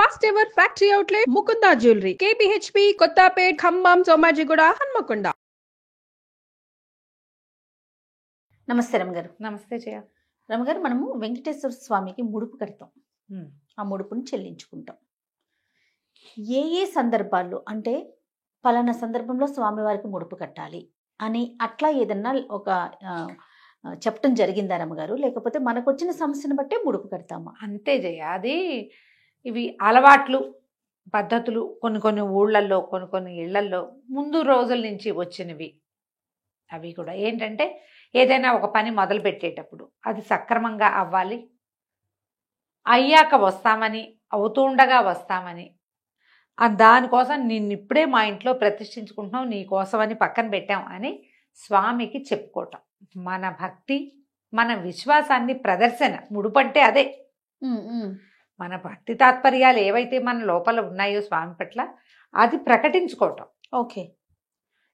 First ever factory outlet Mukunda jewellery KPHB Kothapet Khammam Somajiguda Hanamkonda. నమస్తే రమగారు. నమస్తే జయ. రమగారు, మనము వెంకటేశ్వర స్వామికి ముడుపు కడతాం, ఉమ్. ఆ ముడుపుని చెల్లించుకుంటాం. ఏ ఏ సందర్భాల్లో, అంటే పలానా సందర్భంలో స్వామివారికి ముడుపు కట్టాలి అని అట్లా ఏదన్నా ఒక చెప్పటం జరిగిందా రమగారు? లేకపోతే మనకు వచ్చిన సమస్యను బట్టే ముడుపు కడతామా? అంతే జయ. అది ఇవి అలవాట్లు, పద్ధతులు కొన్ని కొన్ని ఊళ్ళల్లో, కొన్ని కొన్ని ఇళ్లల్లో ముందు రోజుల నుంచి వచ్చినవి. అవి కూడా ఏంటంటే, ఏదైనా ఒక పని మొదలు పెట్టేటప్పుడు అది సక్రమంగా అవ్వాలి, అయ్యాక వస్తామని, అవుతుండగా వస్తామని, దానికోసం నిన్ను ఇప్పుడే మా ఇంట్లో ప్రతిష్ఠించుకుంటున్నాం, నీ కోసమని పక్కన పెట్టాం అని స్వామికి చెప్పుకోవటం. మన భక్తి, మన విశ్వాసాన్ని ప్రదర్శన. ముడుపంటే అదే. మన భక్తి తాత్పర్యాలు ఏవైతే మన లోపల ఉన్నాయో స్వామి పట్ల అది ప్రకటించుకోవటం. ఓకే.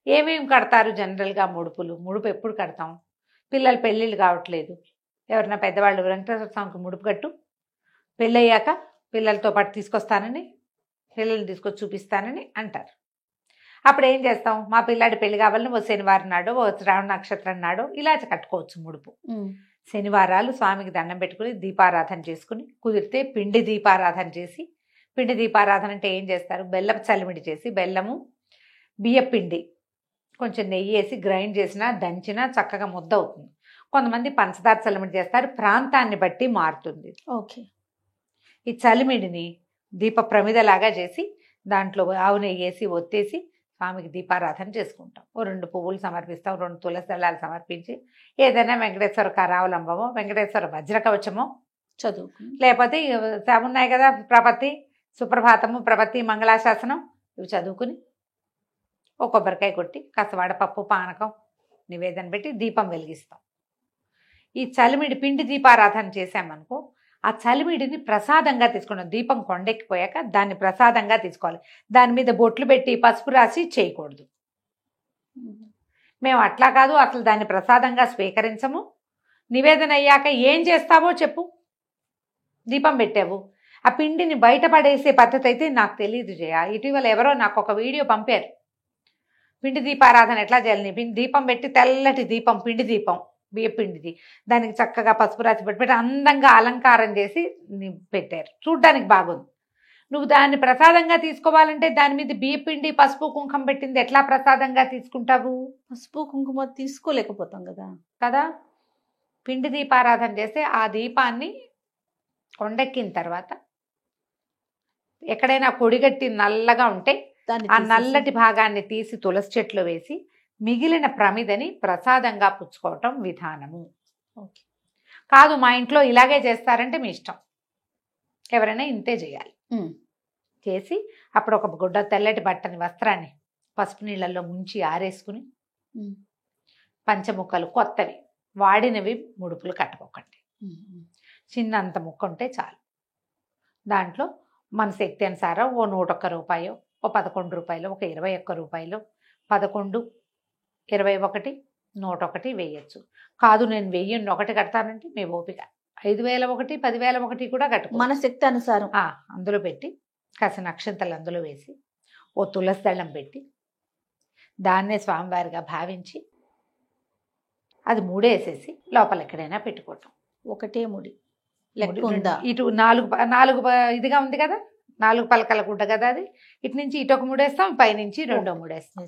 ఏమేమి కడతారు జనరల్గా ముడుపులు? ముడుపు ఎప్పుడు కడతాం? పిల్లలు పెళ్ళిళ్ళు కావట్లేదు, ఎవరైనా పెద్దవాళ్ళు వెంకటేశ్వర స్వామికి ముడుపు కట్టు, పెళ్ళయ్యాక పిల్లలతో పాటు తీసుకొస్తానని, పిల్లల్ని తీసుకొచ్చి చూపిస్తానని అంటారు. అప్పుడు ఏం చేస్తాం? మా పిల్లాడి పెళ్లి కావాలని ఓ శనివారం నాడో, ఓ శ్రావణ నక్షత్రం నాడో ఇలా కట్టుకోవచ్చు ముడుపు. శనివారాలు స్వామికి దండం పెట్టుకుని దీపారాధన చేసుకుని, కుదిరితే పిండి దీపారాధన చేసి, పిండి దీపారాధన అంటే ఏం చేస్తారు? బెల్లపు చలిమిడి చేసి, బెల్లము, బియ్యపిండి, కొంచెం నెయ్యి వేసి గ్రైండ్ చేసినా దంచినా చక్కగా ముద్ద అవుతుంది. కొంతమంది పంచదార చలిమిడి చేస్తారు, ప్రాంతాన్ని బట్టి మారుతుంది. ఓకే. ఈ చలిమిడిని దీప ప్రమిదలాగా చేసి దాంట్లో ఆవు నెయ్యి వేసి ఒత్తేసి స్వామికి దీపారాధన చేసుకుంటాం. ఓ 2 పువ్వులు సమర్పిస్తాం, 2 తులసి దళాలు సమర్పించి, ఏదైనా వెంకటేశ్వర కరావలంబమో, వెంకటేశ్వర వజ్రకవచమో చదువు, లేకపోతే ఉన్నాయి కదా, ప్రపత్తి, సుప్రభాతము, ప్రపత్తి, మంగళాశాసనం, ఇవి చదువుకుని ఓ కొబ్బరికాయ కొట్టి కాస్త వడపప్పు, పానకం నివేదన పెట్టి దీపం వెలిగిస్తాం. ఈ చలిమిడి పిండి దీపారాధన చేసామనుకో, ఆ చలిమిడిని ప్రసాదంగా తీసుకున్నాం. దీపం కొండెక్కిపోయాక దాన్ని ప్రసాదంగా తీసుకోవాలి. దాని మీద బొట్లు పెట్టి పసుపు రాసి చేయకూడదు. మేము అట్లా కాదు, అసలు దాన్ని ప్రసాదంగా స్వీకరించము. నివేదన అయ్యాక ఏం చేస్తావో చెప్పు. దీపం పెట్టావు, ఆ పిండిని బయటపడేసే పద్ధతి అయితే నాకు తెలియదు జయ. ఇటీవల ఎవరో నాకు ఒక వీడియో పంపారు, పిండి దీపారాధన ఎట్లా చేయాలి. దీపం పెట్టి, తెల్లటి దీపం, పిండి దీపం, బియ్యపిండిది, దానికి చక్కగా పసుపు రాసి పెట్టి అందంగా అలంకారం చేసి పెట్టారు. చూడ్డానికి బాగుంది. నువ్వు దాన్ని ప్రసాదంగా తీసుకోవాలంటే దాని మీద బియ్యపిండి, పసుపు, కుంకుమ పెట్టింది ఎట్లా ప్రసాదంగా తీసుకుంటావు? పసుపు కుంకుమ తీసుకోలేకపోతాం కదా. కదా, పిండి దీపారాధన చేస్తే ఆ దీపాన్ని కొండెక్కిన తర్వాత ఎక్కడైనా కొడిగట్టి నల్లగా ఉంటే ఆ నల్లటి భాగాన్ని తీసి తులసి చెట్లు వేసి మిగిలిన ప్రమిదని ప్రసాదంగా పుచ్చుకోవటం విధానము. ఓకే. కాదు మా ఇంట్లో ఇలాగే చేస్తారంటే మీ ఇష్టం, ఎవరైనా ఇంతే చేయాలి. చేసి అప్పుడు ఒక గుడ్డ తెల్లటి బట్టని, వస్త్రాన్ని పసుపు నీళ్ళల్లో ముంచి ఆరేసుకుని, పంచముక్కలు కొత్తవి, వాడినవి ముడుపులు కట్టుకోకండి. చిన్నంత ముక్క ఉంటే చాలు. దాంట్లో మన శక్తి అనుసారం ఓ 101 రూపాయో, ఓ 11 రూపాయలు, ఒక 21 రూపాయలు, 11, 21, 101 వేయచ్చు. కాదు నేను 1001 కడతానంటే మీ ఓపిక, 5001, 10,001 కూడా కట్టుకో, మన శక్తి అనుసారం. అందులో పెట్టి కాసిన అక్షంతలు అందులో వేసి ఓ తులసి దళం పెట్టి దాన్నే స్వామివారిగా భావించి అది మూడేసేసి లోపల ఎక్కడైనా పెట్టుకోవటం. ఒకటే ముడి లెక్క ఉందా? ఇటు 4 ఇదిగా ఉంది కదా, 4 పలకల గుడ్డ కదా అది. ఇటు నుంచి ఇటు ఒక మూడేస్తాం, పైనుంచి 2 మూడేస్తాం.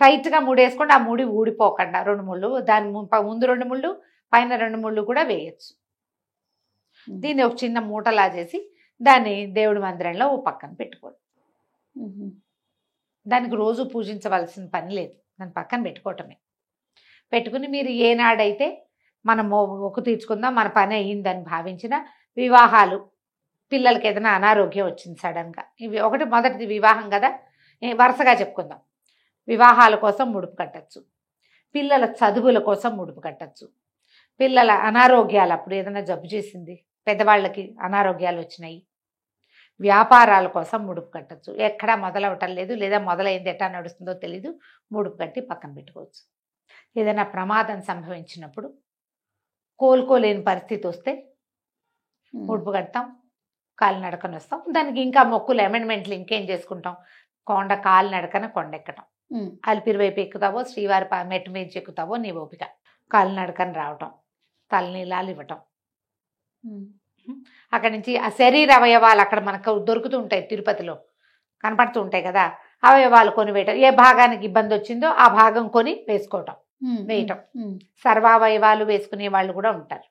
టైట్గా మూడేసుకోండి, ఆ ముడి ఊడిపోకుండా 2 ముళ్ళు, దాని ముందు 2 ముళ్ళు, పైన 2 ముళ్ళు కూడా వేయచ్చు. దీన్ని ఒక చిన్న మూటలా చేసి దాన్ని దేవుడి మందిరంలో ఓ పక్కన పెట్టుకోండి. దానికి రోజు పూజించవలసిన పని లేదు, దాని పక్కన పెట్టుకోవటమే. పెట్టుకుని మీరు ఏనాడైతే మనం మొక్కు తీర్చుకుందాం, మన పని అయ్యిందని భావించిన వివాహాలు, పిల్లలకి ఏదైనా అనారోగ్యం వచ్చింది సడన్గా, ఇవి ఒకటి మొదటిది వివాహం కదా, వరుసగా చెప్పుకుందాం. వివాహాల కోసం ముడుపు కట్టచ్చు, పిల్లల చదువుల కోసం ముడుపు కట్టచ్చు, పిల్లల అనారోగ్యాలు, అప్పుడు ఏదైనా జబ్బు చేసింది, పెద్దవాళ్ళకి అనారోగ్యాలు వచ్చినాయి, వ్యాపారాల కోసం ముడుపు కట్టచ్చు. ఎక్కడా మొదలవటం లేదు, లేదా మొదలైంది ఎట్టా నడుస్తుందో తెలీదు, ముడుపు కట్టి పక్కన పెట్టుకోవచ్చు. ఏదైనా ప్రమాదం సంభవించినప్పుడు, కోలుకోలేని పరిస్థితి వస్తే ముడుపు కడతాం. కాలినడకన వస్తాం. దానికి ఇంకా మొక్కులు అమెండ్మెంట్లు ఇంకేం చేసుకుంటాం, కాలినడకన కొండెక్కటం. అలిపిరి వైపు ఎక్కుతావో శ్రీవారి మెట్టు మీద ఎక్కుతావో నీ ఓపిక. కాలినడకన రావటం, తలనీలాలు ఇవ్వటం. అక్కడి నుంచి ఆ శరీర అవయవాలు అక్కడ మనకు దొరుకుతూ ఉంటాయి, తిరుపతిలో కనపడుతూ ఉంటాయి కదా, అవయవాలు కొని వేయటం. ఏ భాగానికి ఇబ్బంది వచ్చిందో ఆ భాగం కొని వేయటం. సర్వావయవాలు వేసుకునే వాళ్ళు కూడా ఉంటారు.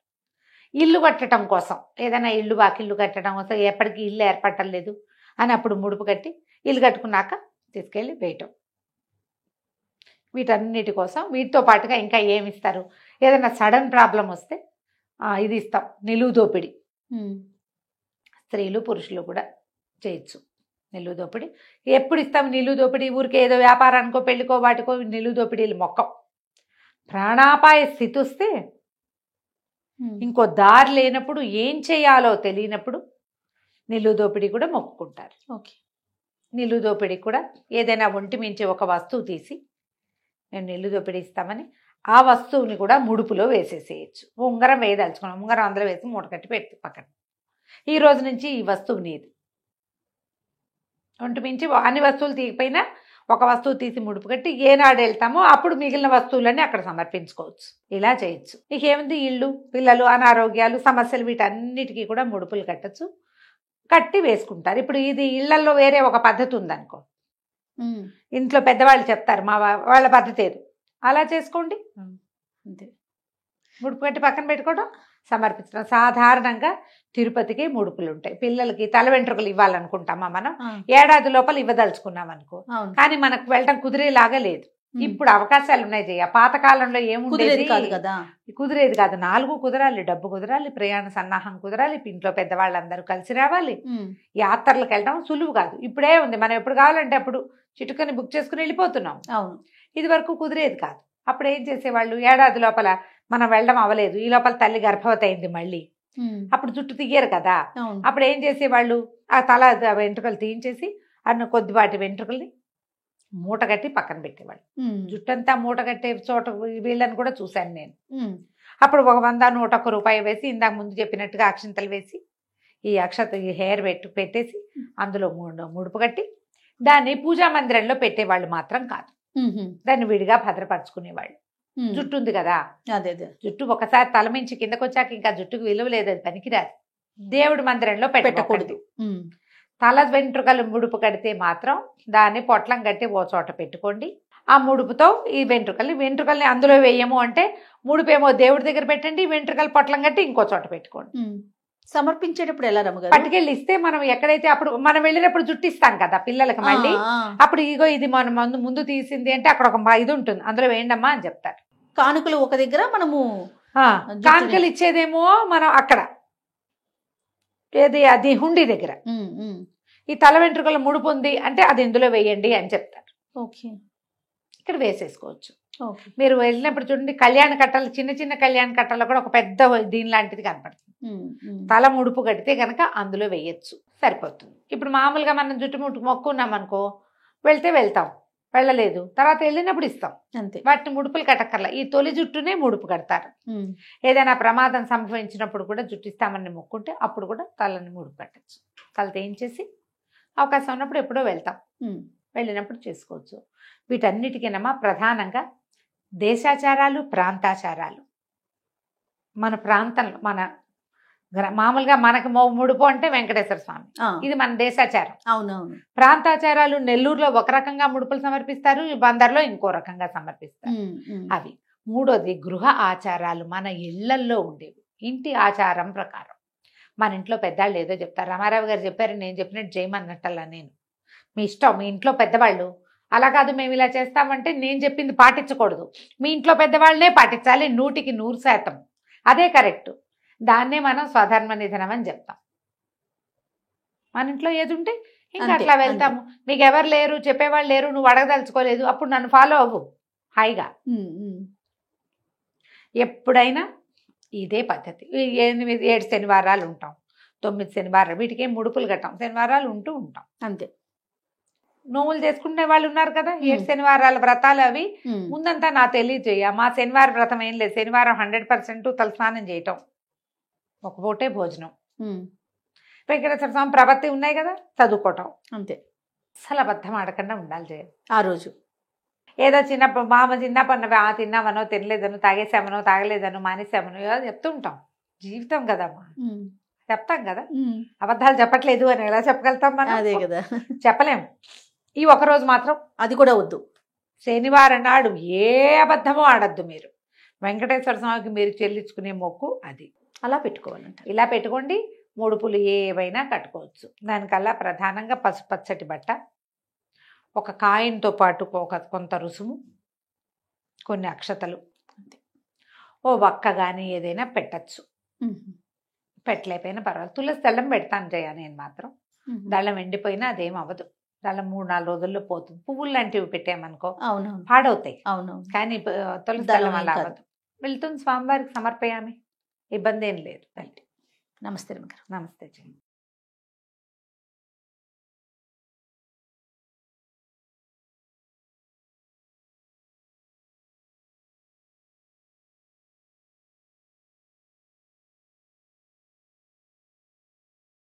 ఇల్లు కట్టడం కోసం, ఏదైనా వాకిళ్ళు కట్టడం కోసం, ఎప్పటికీ ఇల్లు ఏర్పడలేదు అని అప్పుడు ముడుపు కట్టి ఇల్లు కట్టుకున్నాక తీసుకెళ్ళి వేయటం. వీటన్నిటి కోసం వీటితో పాటుగా ఇంకా ఏమి ఇస్తారు, ఏదైనా సడన్ ప్రాబ్లం వస్తే ఇది ఇస్తాం, నిలువు దోపిడి. స్త్రీలు పురుషులు కూడా చేయొచ్చు నిలువు దోపిడి. ఎప్పుడు ఇస్తాం నిలువు దోపిడి? ఊరికే ఏదో వ్యాపారానికో పెళ్ళికో వాటికో నిలువు దోపిడీలు మొక్కం. ప్రాణాపాయ స్థితి వస్తే, ఇంకో దారి లేనప్పుడు, ఏం చేయాలో తెలియనప్పుడు నిలువు దోపిడీ కూడా మొక్కుకుంటారు. ఓకే. నిలువు దోపిడీ కూడా ఏదైనా ఒంటి మించి ఒక వస్తువు తీసి మేము నిలువు దోపిడీ ఇస్తామని ఆ వస్తువుని కూడా ముడుపులో వేసేసేయచ్చు. ఉంగరం వేయదలుచుకున్నాం, ఉంగరం అందులో వేసి మూట కట్టి పెట్టి పక్కన, ఈ రోజు నుంచి ఈ వస్తువు నీది. ఒంటి మించి అన్ని వస్తువులు తీయకపోయినా ఒక వస్తువు తీసి ముడుపు కట్టి ఏనాడు వెళ్తామో అప్పుడు మిగిలిన వస్తువులన్నీ అక్కడ సమర్పించుకోవచ్చు. ఇలా చేయొచ్చు. ఇక ఏముంది, ఇళ్ళు, పిల్లలు, అనారోగ్యాలు, సమస్యలు, వీటన్నిటికీ కూడా ముడుపులు కట్టచ్చు, కట్టి వేసుకుంటారు. ఇప్పుడు ఇది ఇళ్లలో వేరే ఒక పద్ధతి ఉందనుకో, ఇంట్లో పెద్దవాళ్ళు చెప్తారు మా వాళ్ళ పద్ధతి ఏదో, అలా చేసుకోండి అంతే. ముడుపు కట్టి పక్కన పెట్టుకోవడం, సమర్పించడం. సాధారణంగా తిరుపతికి ముడుపులు ఉంటాయి. పిల్లలకి తల వెంట్రుకలు ఇవ్వాలనుకుంటామా మనం, ఏడాది లోపల ఇవ్వదలుచుకున్నాం అనుకో, కానీ మనకు వెళ్ళటం కుదిరేలాగా లేదు. ఇప్పుడు అవకాశాలు ఉన్నాయి జయ. పాతకాలంలో ఏముండేది కాదు కదా, కుదిరేది కాదు. 4 కుదరాలి, డబ్బు కుదరాలి, ప్రయాణ సన్నాహం కుదరాలి, ఇంట్లో పెద్దవాళ్ళందరూ కలిసి రావాలి, యాత్రలకు వెళ్ళడం సులువు కాదు. ఇప్పుడే ఉంది, మనం ఎప్పుడు కావాలంటే అప్పుడు చిటుకని బుక్ చేసుకుని వెళ్ళిపోతున్నాం. అవును, ఇది వరకు కుదిరేది కాదు. అప్పుడు ఏం చేసేవాళ్ళు, ఏడాది లోపల మనం వెళ్ళడం అవ్వలేదు, ఈ లోపల తల్లి గర్భవతి అయింది మళ్ళీ, అప్పుడు జుట్టు తీయరు కదా, అప్పుడు ఏం చేసేవాళ్ళు, ఆ తల వెంట్రుకలు తీయించేసి అన్న కొద్దిపాటి వెంట్రుకల్ని మూట కట్టి పక్కన పెట్టేవాళ్ళు. జుట్టంతా మూట కట్టే చోట వీళ్ళని కూడా చూశాను నేను. అప్పుడు ఒక 100, 101 రూపాయి వేసి, ఇందాక ముందు చెప్పినట్టుగా అక్షింతలు వేసి ఈ హెయిర్ పెట్టేసి అందులో ముడుపు కట్టి దాన్ని పూజా మందిరంలో పెట్టేవాళ్ళు మాత్రం కాదు, దాన్ని విడిగా భద్రపరచుకునేవాళ్ళు. జుట్టు ఉంది కదా, అదే జుట్టు ఒకసారి తలమించి కిందకు వచ్చాక ఇంకా జుట్టుకు విలువ లేదు, అది పనికిరాదు. దేవుడి మందిరంలో పెట్టకూడదు. తల వెంట్రుకలు ముడుపు కడితే మాత్రం దాన్ని పొట్లం కట్టి ఓ చోట పెట్టుకోండి. ఆ ముడుపుతో ఈ వెంట్రుకల్ని అందులో వేయము అంటే, ముడుపేమో దేవుడి దగ్గర పెట్టండి, వెంట్రుకలు పొట్లం కట్టి ఇంకో చోట పెట్టుకోండి. సమర్పించేటప్పుడు ఎలా రమ్మగారు? పట్టుకెళ్ళి ఇస్తే మనం ఎక్కడైతే అప్పుడు మనం వెళ్ళినప్పుడు జుట్టిస్తాం కదా పిల్లలకి, మళ్ళీ అప్పుడు ఇగో ఇది మనం ముందు తీసింది అంటే అక్కడ ఒక ఇది ఉంటుంది, అందులో వేయండమ్మా అని చెప్తారు. కానుకలు ఒక దగ్గర, మనము కానుకలు ఇచ్చేదేమో మనం అక్కడ ఏది అది హుండీ దగ్గర, ఈ తల వెంట్రుకల ముడుపు ఉంది అంటే అది ఇందులో వేయండి అని చెప్తారు. ఓకే, ఇక్కడ వేసేసుకోవచ్చు. మీరు వెళ్ళినప్పుడు చూడండి, కళ్యాణ కట్టలు, చిన్న చిన్న కళ్యాణ కట్టలో కూడా ఒక పెద్ద దీని లాంటిది కనపడుతుంది. తల ముడుపు కడితే కనుక అందులో వేయచ్చు, సరిపోతుంది. ఇప్పుడు మామూలుగా మనం జుట్టు మొక్కున్నాం అనుకో, వెళ్తాం, వెళ్ళలేదు తర్వాత వెళ్ళినప్పుడు ఇస్తాం అంతే, వాటిని ముడుపులు కట్టక్కర్లా. ఈ తొలి జుట్టునే ముడుపు కడతారు. ఏదైనా ప్రమాదం సంభవించినప్పుడు కూడా జుట్టు ఇస్తామని మొక్కుంటే అప్పుడు కూడా తలని ముడుపు కట్టచ్చు. తల తేయించేసి అవకాశం ఉన్నప్పుడు ఎప్పుడో వెళ్తాం, వెళ్ళినప్పుడు చేసుకోవచ్చు. వీటన్నిటికీనమ్మా ప్రధానంగా దేశాచారాలు, ప్రాంతాచారాలు. మన ప్రాంతంలో మామూలుగా మనకు ముడుపు అంటే వెంకటేశ్వర స్వామి, ఇది మన దేశాచారం. అవునవును. ప్రాంతాచారాలు నెల్లూరులో ఒక రకంగా ముడుపులు సమర్పిస్తారు, బందర్లో ఇంకో రకంగా సమర్పిస్తారు. అవి. మూడోది గృహ ఆచారాలు, మన ఇళ్లల్లో ఉండేవి, ఇంటి ఆచారం ప్రకారం. మన ఇంట్లో పెద్దవాళ్ళు ఏదో చెప్తారు, రామారావు గారు చెప్పారు, నేను చెప్పినట్టు చేయమన్నట్టల్లా నేను, మీ ఇష్టం, మీ ఇంట్లో పెద్దవాళ్ళు అలా కాదు మేము ఇలా చేస్తామంటే నేను చెప్పింది పాటించకూడదు, మీ ఇంట్లో పెద్దవాళ్ళనే పాటించాలి 100% అదే కరెక్ట్. దాన్నే మనం స్వధర్మ నిధనం అని చెప్తాం. మన ఇంట్లో ఏది ఉంటే ఇంకా అట్లా వెళ్తాము. మీకు ఎవరు లేరు, చెప్పేవాళ్ళు లేరు, నువ్వు అడగదలుచుకోలేదు, అప్పుడు నన్ను ఫాలో అవ్వు హాయిగా. ఎప్పుడైనా ఇదే పద్ధతి. 7 శనివారాలు ఉంటాం, 9 శనివారాలు, వీటికి ఏం ముడుపులు కట్టాం, శనివారాలు ఉంటూ ఉంటాం అంతే. నోములు చేసుకునే వాళ్ళు ఉన్నారు కదా, 7 శనివారాల వ్రతాలు. అవి ముందంతా నా తెలియజేయ. మా శనివారం వ్రతం ఏం లేదు, శనివారం 100% తలస్నానం చేయటం, ఒక పూటే భోజనం. వెంకటేశ్వర స్వామి ప్రపత్తి ఉన్నాయి కదా, చదువుకోవటం. అంతే. అసలు అబద్ధం ఆడకుండా ఉండాలి చేయాలి. ఆ రోజు ఏదో చిన్నప్పటి తిన్నామనో తినలేదనో తాగేసామనో తాగలేదనో మానేసామనో ఏదో చెప్తూ ఉంటాం. జీవితం కదమ్మా, చెప్తాం కదా. అబద్ధాలు చెప్పట్లేదు అని ఎలా చెప్పగలుగుతాం మనం? అదే కదా, చెప్పలేము. ఈ ఒకరోజు మాత్రం అది కూడా వద్దు. శనివారం నాడు ఏ అబద్ధమో ఆడద్దు మీరు. వెంకటేశ్వర స్వామికి మీరు చెల్లించుకునే మొక్కు అది. అలా పెట్టుకోవాలంట. ఇలా పెట్టుకోండి. ముడుపులు ఏవైనా కట్టుకోవచ్చు. దానికల్లా ప్రధానంగా పసుపచ్చటి బట్ట, ఒక కాయిన్తో పాటు కొంత రుసుము, కొన్ని అక్షతలు, ఓ వక్క కానీ ఏదైనా పెట్టచ్చు. పెట్టలేకపోయినా పర్వాలేదు. తులసి దళం పెడతాను జయ నేను మాత్రం. దళం ఎండిపోయినా అదేం అవ్వదు. దళం 3-4 రోజుల్లో పోతుంది. పువ్వులు లాంటివి పెట్టామనుకో అవునవును పాడవుతాయి. అవునవును. కానీ తులసి దళం అలా అవ్వదు. వెళ్తుంది స్వామివారికి సమర్పయామి, ఇబ్బంది ఏం లేదు. నమస్తే రమగారు. నమస్తే జయ.